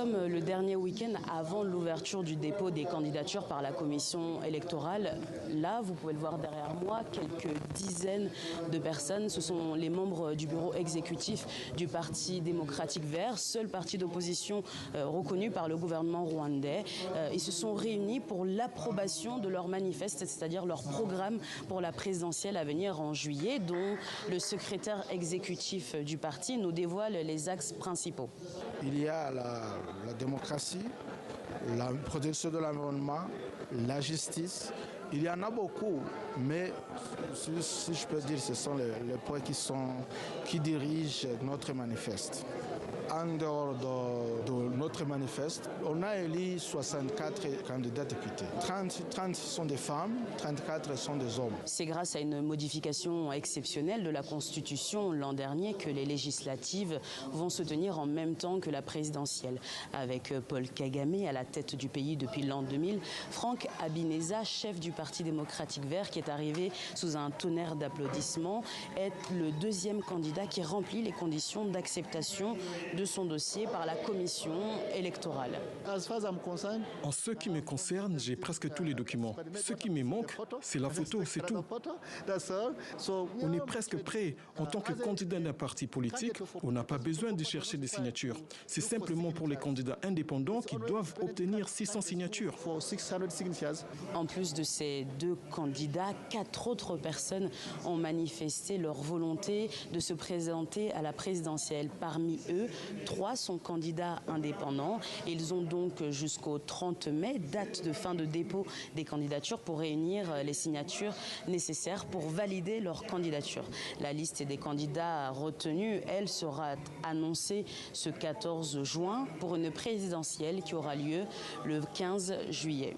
sommes le dernier week-end avant l'ouverture du dépôt des candidatures par la commission électorale. Là, vous pouvez le voir derrière moi, quelques dizaines de personnes. Ce sont les membres du bureau exécutif du Parti démocratique vert, seul parti d'opposition reconnu par le gouvernement rwandais. Ils se sont réunis pour l'approbation de leur manifeste, c'est-à-dire leur programme pour la présidentielle à venir en juillet, dont le secrétaire exécutif du parti nous dévoile les axes principaux. Il y a la démocratie, la protection de l'environnement, la justice. Il y en a beaucoup, mais si je peux dire, ce sont les points qui dirigent notre manifeste. En dehors de notre manifeste, on a élu 64 candidats députés. 30 sont des femmes, 34 sont des hommes. C'est grâce à une modification exceptionnelle de la Constitution l'an dernier que les législatives vont se tenir en même temps que la présidentielle. Avec Paul Kagame à la tête du pays depuis l'an 2000, Franck Habineza, chef du Parti démocratique vert, qui est arrivé sous un tonnerre d'applaudissements, est le deuxième candidat qui remplit les conditions d'acceptation de son dossier par la commission électorale. En ce qui me concerne, j'ai presque tous les documents. Ce qui me manque, c'est la photo, c'est tout. On est presque prêt. En tant que candidat d'un parti politique, on n'a pas besoin de chercher des signatures. C'est simplement pour les candidats indépendants qui doivent obtenir 600 signatures. En plus de ces deux candidats, 4 autres personnes ont manifesté leur volonté de se présenter à la présidentielle. Parmi eux, 3 sont candidats indépendants. Ils ont donc jusqu'au 30 mai, date de fin de dépôt des candidatures, pour réunir les signatures nécessaires pour valider leur candidature. La liste des candidats retenus, elle, sera annoncée ce 14 juin pour une présidentielle qui aura lieu le 15 juillet.